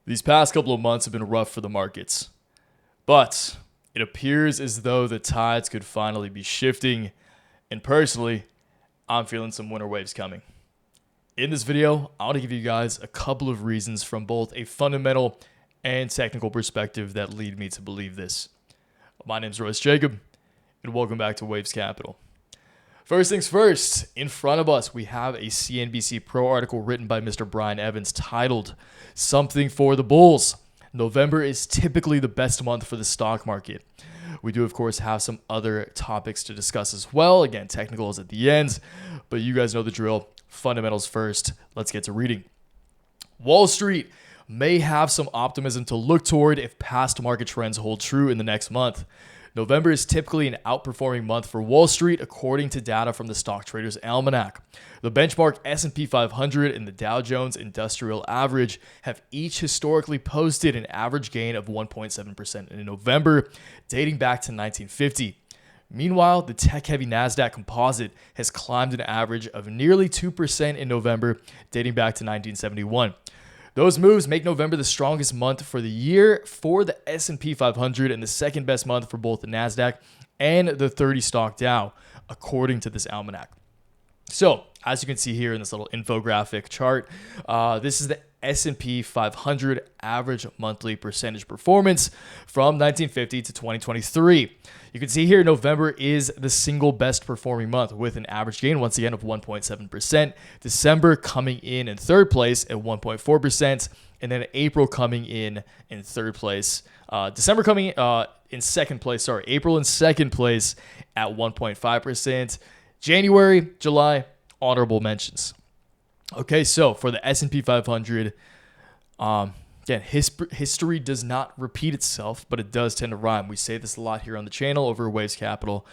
These past couple of months have been rough for the markets, but it appears as though the tides could finally be shifting, and personally, I'm feeling some winter waves coming. In this video, I want to give you guys a couple of reasons from both a fundamental and technical perspective that lead me to believe this. My name's Royce Jacob, and welcome back to Waves Capital. First things first, in front of us, we have a CNBC Pro article written by Mr. Brian Evans titled, "Something for the Bulls. November is typically the best month for the stock market." We do, of course, have some other topics to discuss as well. Again, technicals at the end, but you guys know the drill. Fundamentals first. Let's get to reading. Wall Street may have some optimism to look toward if past market trends hold true in the next month. November is typically an outperforming month for Wall Street, according to data from the Stock Traders Almanac. The benchmark S&P 500 and the Dow Jones Industrial Average have each historically posted an average gain of 1.7% in November, dating back to 1950. Meanwhile, the tech-heavy NASDAQ composite has climbed an average of nearly 2% in November, dating back to 1971. Those moves make November the strongest month for the year for the S&P 500 and the second best month for both the NASDAQ and the 30 stock Dow, according to this almanac. So, as you can see here in this little infographic chart, this is the S&P 500 average monthly percentage performance from 1950 to 2023. You can see here November is the single best performing month with an average gain, once again, of 1.7%. December coming in third place at 1.4%. And then April coming in third place. December coming in second place. Sorry, April in second place at 1.5%. January, July, honorable mentions. Okay, so for the S&P 500, again, history does not repeat itself, but it does tend to rhyme. We say this a lot here on the channel over Waves Capital.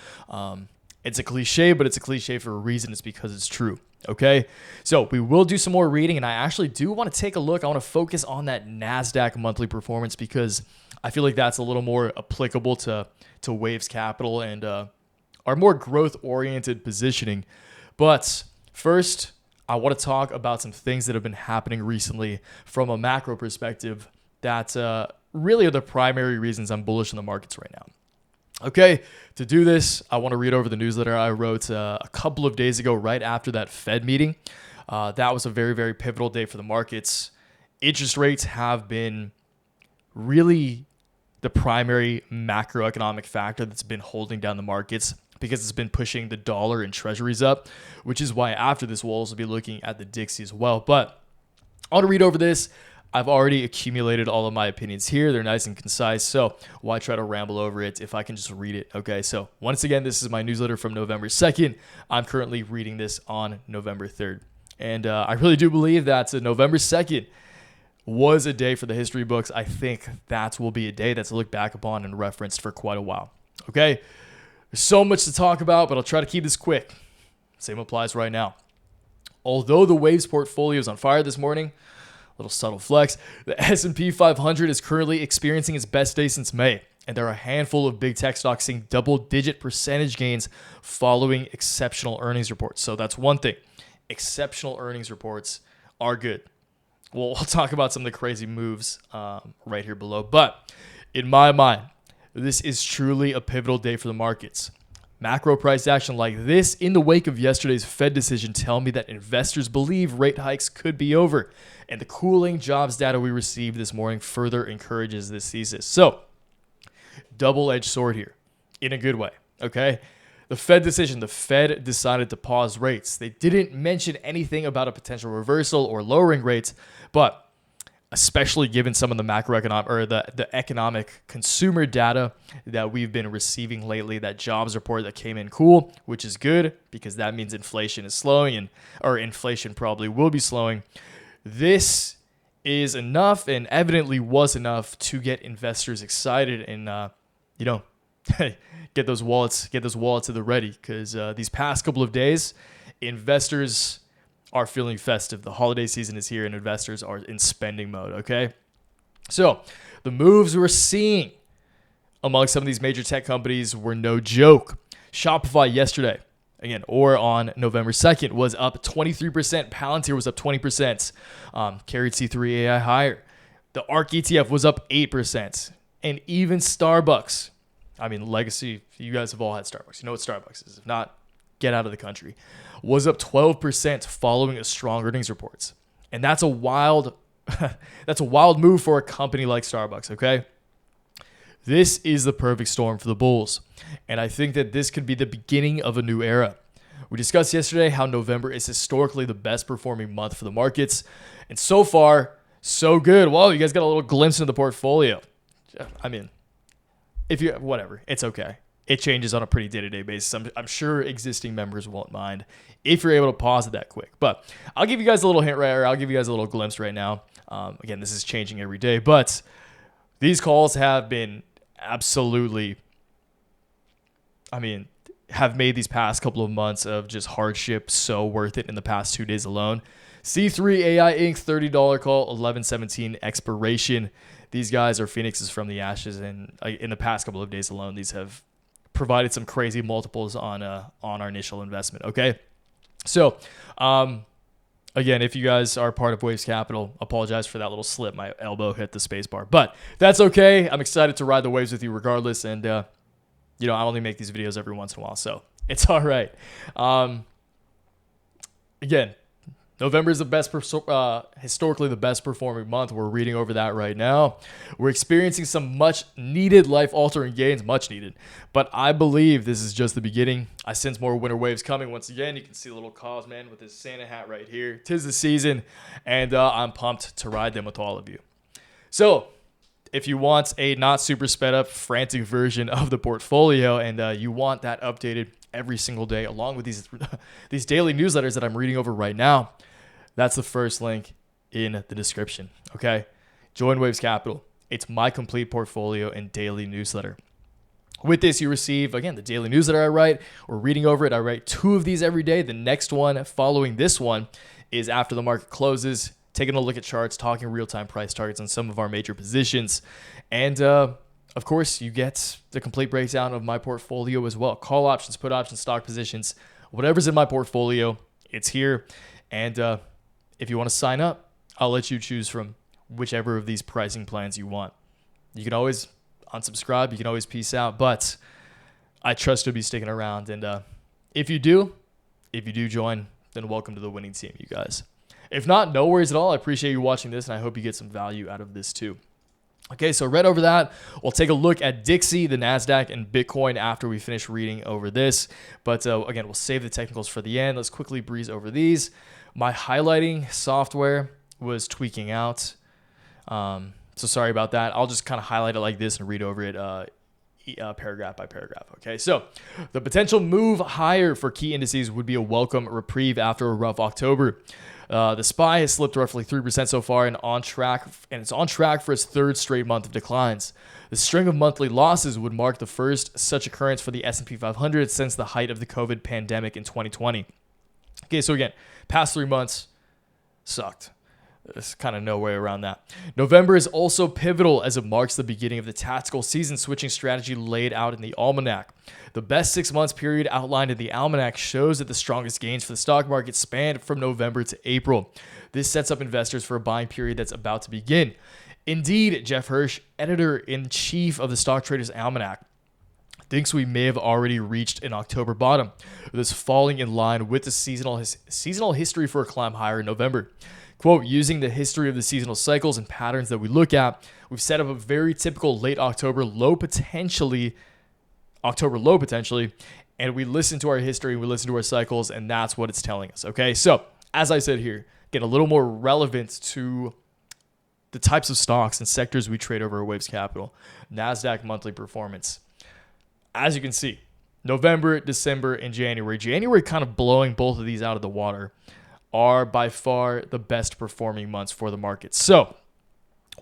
It's a cliche, but it's a cliche for a reason. It's because it's true. Okay, so we will do some more reading, and I actually do want to take a look. I want to focus on that NASDAQ monthly performance because I feel like that's a little more applicable to Waves Capital and our more growth-oriented positioning. But first, I want to talk about some things that have been happening recently from a macro perspective that really are the primary reasons I'm bullish in the markets right now. Okay, to do this, I want to read over the newsletter I wrote a couple of days ago right after that Fed meeting. That was a very, very pivotal day for the markets. Interest rates have been really the primary macroeconomic factor that's been holding down the markets, because it's been pushing the dollar and treasuries up, which is why after this, we'll also be looking at the Dixie as well. But I want to read over this. I've already accumulated all of my opinions here. They're nice and concise, so why try to ramble over it if I can just read it? Okay, so once again, this is my newsletter from November 2nd. I'm currently reading this on November 3rd. And I really do believe that November 2nd was a day for the history books. I think that will be a day that's looked back upon and referenced for quite a while. Okay? There's so much to talk about, but I'll try to keep this quick. Same applies right now. Although the Waves portfolio is on fire this morning, little subtle flex, the S&P 500 is currently experiencing its best day since May, and there are a handful of big tech stocks seeing double-digit percentage gains following exceptional earnings reports. So that's one thing. Exceptional earnings reports are good. We'll talk about some of the crazy moves right here below, but in my mind, this is truly a pivotal day for the markets. Macro price action like this in the wake of yesterday's Fed decision tell me that investors believe rate hikes could be over, and the cooling jobs data we received this morning further encourages this thesis. So, double-edged sword here, in a good way, okay? The Fed decision, the Fed decided to pause rates. They didn't mention anything about a potential reversal or lowering rates, but especially given some of the macroeconomic or the economic consumer data that we've been receiving lately, that jobs report that came in cool, which is good because that means inflation is slowing or inflation probably will be slowing. This is enough and evidently was enough to get investors excited and, get those wallets to the ready because these past couple of days, investors are feeling festive. The holiday season is here and investors are in spending mode, okay? So the moves we're seeing among some of these major tech companies were no joke. Shopify yesterday, again, or on November 2nd, was up 23%. Palantir was up 20%. Carried C3 AI higher. The ARK ETF was up 8%. And even Starbucks, I mean, legacy, you guys have all had Starbucks. You know what Starbucks is. If not, get out of the country. Was up 12% following a strong earnings reports. And that's a wild that's a wild move for a company like Starbucks, okay? This is the perfect storm for the bulls. And I think that this could be the beginning of a new era. We discussed yesterday how November is historically the best performing month for the markets. And so far, so good. Whoa, you guys got a little glimpse into the portfolio. I mean, whatever, it's okay. It changes on a pretty day-to-day basis. I'm sure existing members won't mind if you're able to pause it that quick. But I'll give you guys a little hint right here. I'll give you guys a little glimpse right now. Again, this is changing every day. But these calls have been absolutely, have made these past couple of months of just hardship so worth it in the past 2 days alone. C3 AI Inc. $30 call, 11/17 expiration. These guys are phoenixes from the ashes. And in the past couple of days alone, these have provided some crazy multiples on our initial investment. Okay, so again, if you guys are part of Waves Capital, apologize for that little slip. My elbow hit the space bar, but that's okay. I'm excited to ride the waves with you regardless, and I only make these videos every once in a while, so it's all right. Again, November is the best, historically the best performing month. We're reading over that right now. We're experiencing some much needed life-altering gains, much needed. But I believe this is just the beginning. I sense more winter waves coming. Once again, you can see the little Cosman with his Santa hat right here. 'Tis the season, and I'm pumped to ride them with all of you. So, if you want a not super sped up, frantic version of the portfolio, and you want that updated every single day, along with these daily newsletters that I'm reading over right now, that's the first link in the description. Okay, join Waves Capital. It's my complete portfolio and daily newsletter. With this, you receive, again, the daily newsletter I write. We're reading over it. I write 2 of these every day. The next one following this one is after the market closes, taking a look at charts, talking real-time price targets on some of our major positions. And of course, you get the complete breakdown of my portfolio as well. Call options, put options, stock positions, whatever's in my portfolio, it's here. And if you want to sign up, I'll let you choose from whichever of these pricing plans you want. You can always unsubscribe. You can always peace out. But I trust you'll be sticking around. And if you do join, then welcome to the winning team, you guys. If not, no worries at all. I appreciate you watching this, and I hope you get some value out of this too. Okay, so right over that, we'll take a look at Dixie, the NASDAQ, and Bitcoin after we finish reading over this. But again, we'll save the technicals for the end. Let's quickly breeze over these. My highlighting software was tweaking out. So sorry about that. I'll just kind of highlight it like this and read over it paragraph by paragraph. Okay, so the potential move higher for key indices would be a welcome reprieve after a rough October. The SPY has slipped roughly 3% so far and it's on track for its 3rd straight month of declines. The string of monthly losses would mark the first such occurrence for the S&P 500 since the height of the COVID pandemic in 2020. Okay, so again, past 3 months sucked. There's kind of no way around that. November is also pivotal as it marks the beginning of the tactical season switching strategy laid out in the Almanac. The best 6 months period outlined in the Almanac shows that the strongest gains for the stock market spanned from November to April. This sets up investors for a buying period that's about to begin. Indeed, Jeff Hirsch, editor-in-chief of the Stock Traders Almanac, thinks we may have already reached an October bottom, with this falling in line with the seasonal history for a climb higher in November. Quote, using the history of the seasonal cycles and patterns that we look at, we've set up a very typical late October low potentially, and we listen to our history, we listen to our cycles, and that's what it's telling us. Okay, so as I said here, get a little more relevant to the types of stocks and sectors we trade over at Waves Capital. NASDAQ monthly performance. As you can see, November, December, and January kind of blowing both of these out of the water, are by far the best performing months for the market. So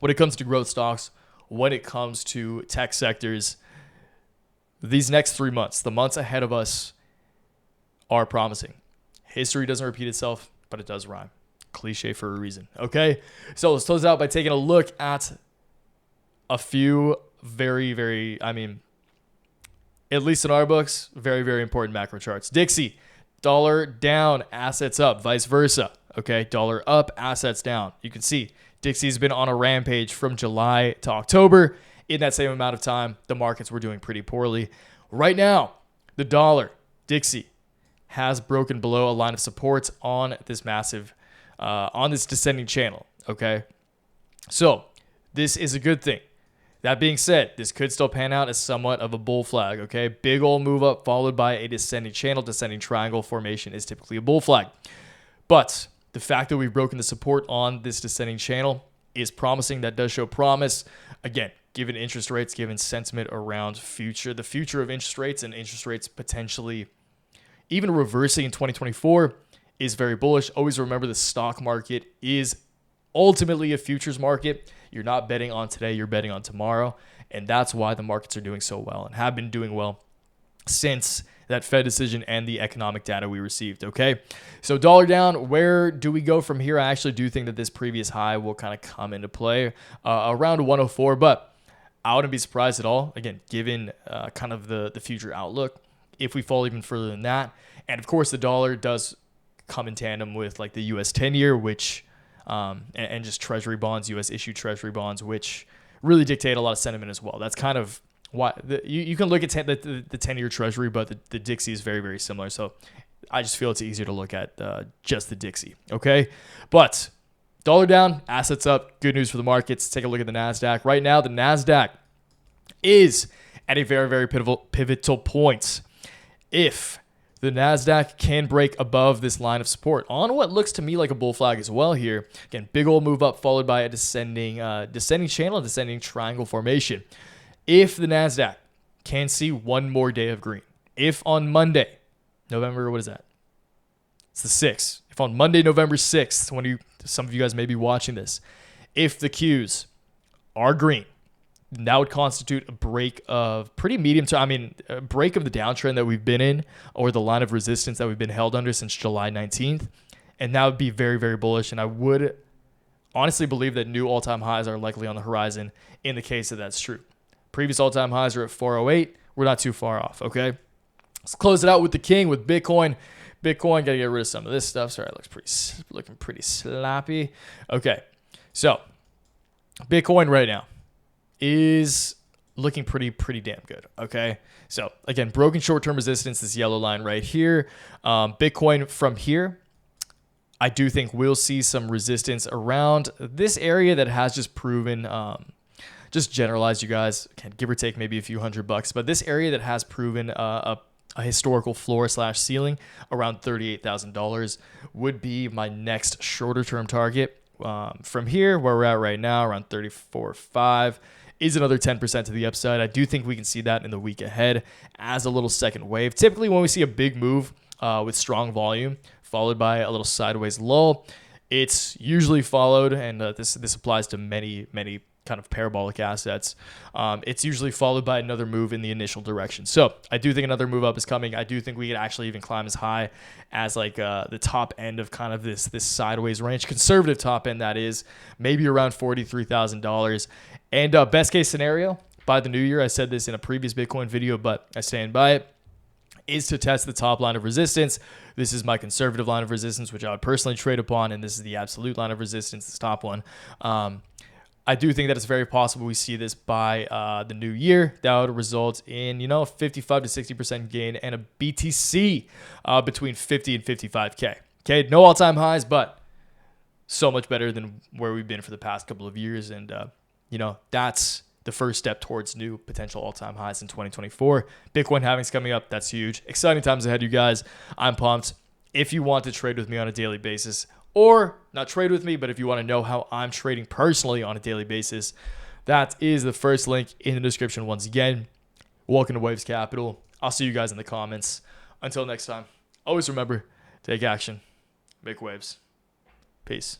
when it comes to growth stocks, when it comes to tech sectors, these next 3 months, the months ahead of us, are promising. History doesn't repeat itself, but it does rhyme. Cliche for a reason. Okay, so let's close out by taking a look at a few very, very, at least in our books, very, very important macro charts. Dixie, dollar down, assets up, vice versa. Okay, dollar up, assets down. You can see Dixie's been on a rampage from July to October. In that same amount of time, the markets were doing pretty poorly. Right now, the dollar, Dixie, has broken below a line of support on this massive, on this descending channel, okay? So this is a good thing. That being said, this could still pan out as somewhat of a bull flag, okay? Big old move up followed by a descending channel, descending triangle formation is typically a bull flag. But the fact that we've broken the support on this descending channel is promising. That does show promise. Again, given interest rates, given sentiment around the future of interest rates and interest rates potentially even reversing in 2024 is very bullish. Always remember the stock market is ultimately a futures market. You're not betting on today, you're betting on tomorrow. And that's why the markets are doing so well and have been doing well since that Fed decision and the economic data we received, okay? So dollar down, where do we go from here? I actually do think that this previous high will kind of come into play around 104, but I wouldn't be surprised at all, again, given kind of the future outlook, if we fall even further than that. And of course, the dollar does come in tandem with like the US 10-year, which and just treasury bonds, U.S. issued treasury bonds, which really dictate a lot of sentiment as well. That's kind of why you can look at the 10-year treasury, but the Dixie is very, very similar. So I just feel it's easier to look at just the Dixie, okay? But dollar down, assets up, good news for the markets. Take a look at the NASDAQ. Right now, the NASDAQ is at a very, very pivotal point. If the NASDAQ can break above this line of support on what looks to me like a bull flag as well here. Again, big old move up followed by a descending channel, descending triangle formation. If the NASDAQ can see one more day of green, if on Monday, November, what is that? It's the 6th. If on Monday, November 6th, when some of you guys may be watching this, if the Qs are green, that would constitute a break of pretty medium term. A break of the downtrend that we've been in, or the line of resistance that we've been held under since July 19th. And that would be very, very bullish. And I would honestly believe that new all-time highs are likely on the horizon in the case that that's true. Previous all-time highs are at 408. We're not too far off, okay? Let's close it out with the king, with Bitcoin. Bitcoin, got to get rid of some of this stuff. Sorry, it looking pretty sloppy. Okay, so Bitcoin right now is looking pretty damn good, okay? So, again, broken short-term resistance, this yellow line right here. Bitcoin from here, I do think we'll see some resistance around this area that has just proven, just generalized, you guys, can give or take maybe a few $100, but this area that has proven a historical floor / ceiling around $38,000 would be my next shorter-term target. From here, where we're at right now, around 34.5, is another 10% to the upside. I do think we can see that in the week ahead as a little second wave. Typically, when we see a big move with strong volume, followed by a little sideways lull, it's usually followed, and this applies to many kind of parabolic assets. It's usually followed by another move in the initial direction. So I do think another move up is coming. I do think we could actually even climb as high as like the top end of kind of this sideways range, conservative top end that is, maybe around $43,000. And best case scenario by the new year, I said this in a previous Bitcoin video, but I stand by it, is to test the top line of resistance. This is my conservative line of resistance, which I would personally trade upon, and this is the absolute line of resistance, this top one. I do think that it's very possible we see this by the new year. That would result in, 55 to 60% gain and a BTC between 50 and 55K. Okay, no all-time highs, but so much better than where we've been for the past couple of years. And, that's the first step towards new potential all-time highs in 2024. Bitcoin halving's coming up. That's huge. Exciting times ahead, you guys. I'm pumped. If you want to trade with me on a daily basis, or not trade with me, but if you want to know how I'm trading personally on a daily basis, that is the first link in the description. Once again, welcome to Waves Capital. I'll see you guys in the comments. Until next time, always remember, take action, make waves. Peace.